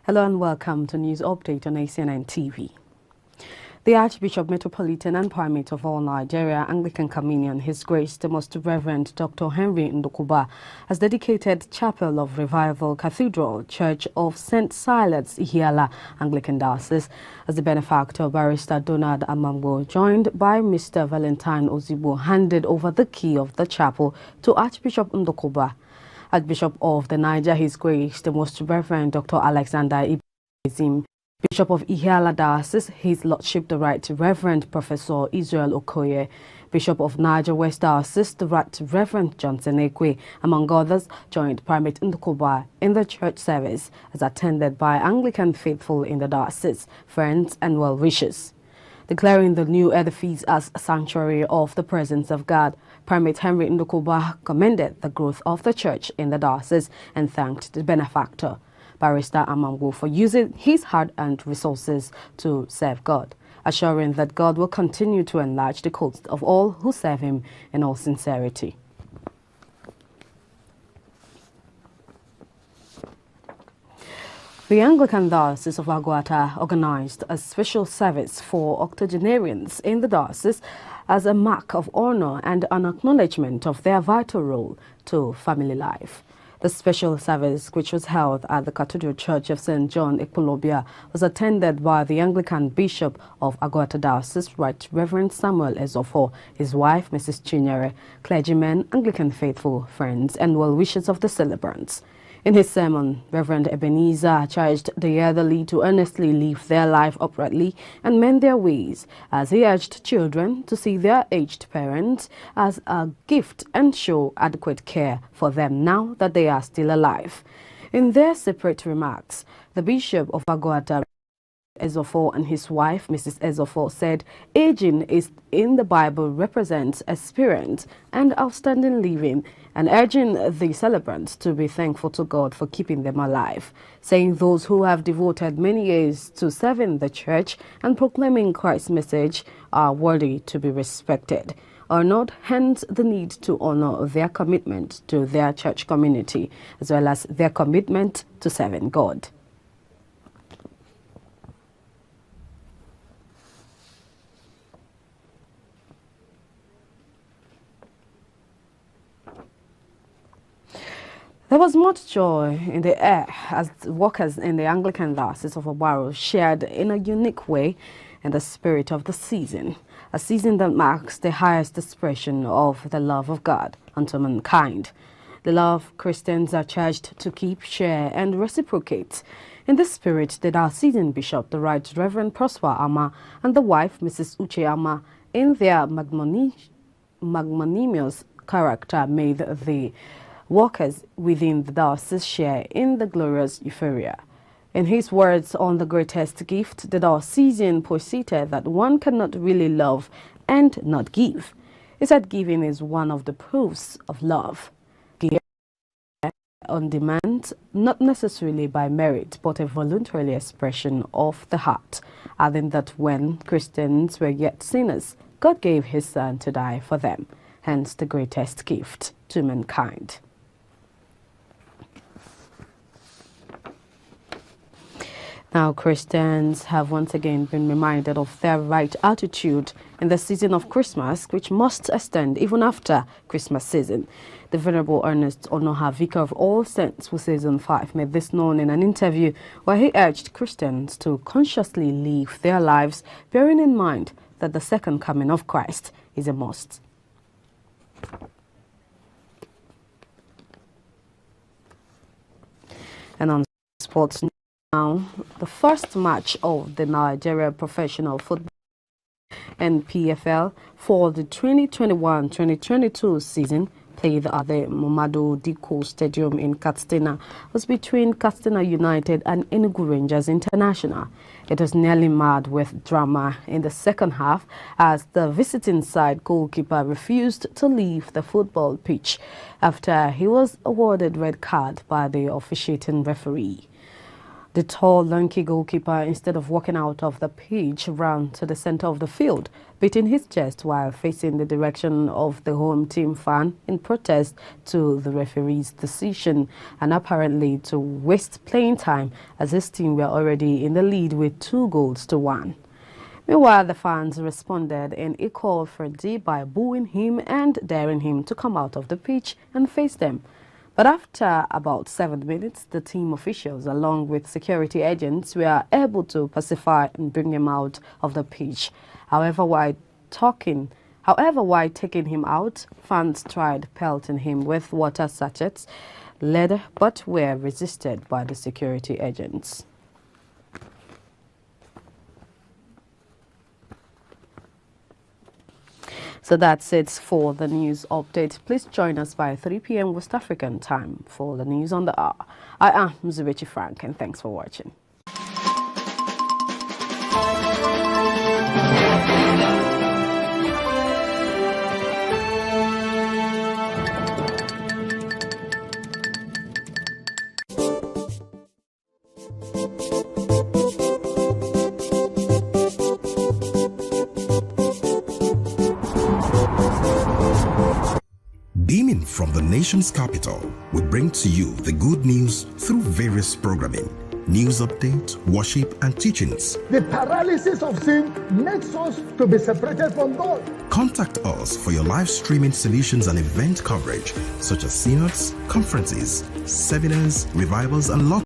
Hello and welcome to News Update on Acnn TV. The Archbishop Metropolitan and Primate of all Nigeria, Anglican Communion, His Grace the Most Reverend Dr. Henry Ndukuba, has dedicated Chapel of Revival Cathedral Church of St. Silas Ihiala Anglican Diocese as the benefactor Barrister Donald Amambo, joined by Mr. Valentine Ozibo, handed over the key of the chapel to Archbishop Ndukuba. Archbishop of the Niger, His Grace the Most Reverend Dr. Alexander Ibezim, Bishop of Ihiala Diocese, His Lordship the Right Reverend Professor Israel Okoye, Bishop of Niger West Diocese, the Right Reverend Johnson Ekwe, among others, joined Primate Ndukuba in the church service as attended by Anglican faithful in the diocese, friends and well-wishers. Declaring the new edifice as a sanctuary of the presence of God, Primate Henry Ndukuba commended the growth of the church in the diocese and thanked the benefactor, Barrister Amambo, for using his hard-earned resources to serve God, assuring that God will continue to enlarge the coast of all who serve him in all sincerity. The Anglican Diocese of Aguata organized a special service for octogenarians in the diocese as a mark of honor and an acknowledgement of their vital role to family life. The special service, which was held at the Cathedral Church of St. John, Ekwulobia, was attended by the Anglican Bishop of Aguata Diocese, Right Reverend Samuel Ezofo, his wife, Mrs. Chinyere, clergymen, Anglican faithful, friends, and well-wishers of the celebrants. In his sermon, Reverend Ebenezer charged the elderly to earnestly live their life uprightly and mend their ways, as he urged children to see their aged parents as a gift and show adequate care for them now that they are still alive. In their separate remarks, the Bishop of Aguata, Ezofo, and his wife, Mrs. Ezofo, said aging is in the Bible represents experience and outstanding living, and urging the celebrants to be thankful to God for keeping them alive, saying those who have devoted many years to serving the church and proclaiming Christ's message are worthy to be respected, honored, hence the need to honor their commitment to their church community, as well as their commitment to serving God. There was much joy in the air as workers in the Anglican Diocese of Obaro shared in a unique way in the spirit of the season, a season that marks the highest expression of the love of God unto mankind. The love Christians are charged to keep, share, and reciprocate. In this spirit, the diocesan bishop, the Right Reverend Prosper Ama, and the wife, Mrs. Uche Ama, in their magnanimous character, made the workers within the diocese share in the glorious euphoria. In his words on the greatest gift, the diocesan posited that one cannot really love and not give. He said giving is one of the proofs of love. Give on demand, not necessarily by merit, but a voluntary expression of the heart, adding that when Christians were yet sinners, God gave his Son to die for them, hence the greatest gift to mankind. Now, Christians have once again been reminded of their right attitude in the season of Christmas, which must extend even after Christmas season. The Venerable Ernest Onoha, Vicar of All Saints for Season 5, made this known in an interview where he urged Christians to consciously live their lives, bearing in mind that the second coming of Christ is a must. And on sports now, the first match of the Nigeria Professional Football NPFL for the 2021-2022 season, played at the Muhammadu Dikko Stadium in Katsina, was between Katsina United and Enugu Rangers International. It was nearly marred with drama in the second half as the visiting side goalkeeper refused to leave the football pitch after he was awarded red card by the officiating referee. The tall, lanky goalkeeper, instead of walking out of the pitch, ran to the center of the field, beating his chest while facing the direction of the home team fan in protest to the referee's decision and apparently to waste playing time as his team were already in the lead with 2-1. Meanwhile, the fans responded in equal frenzy by booing him and daring him to come out of the pitch and face them. But after about 7 minutes, the team officials, along with security agents, were able to pacify and bring him out of the pitch. However, while taking him out, fans tried pelting him with water sachets, lead, but were resisted by the security agents. So that's it for the news update. Please join us by 3 p.m. West African time for the news on the hour. I am Mzubechi Frank, and thanks for watching. Beaming from the nation's capital, we bring to you the good news through various programming, news update, worship, and teachings. The paralysis of sin makes us to be separated from God. Contact us for your live streaming solutions and event coverage, such as synods, conferences, seminars, revivals, and lots.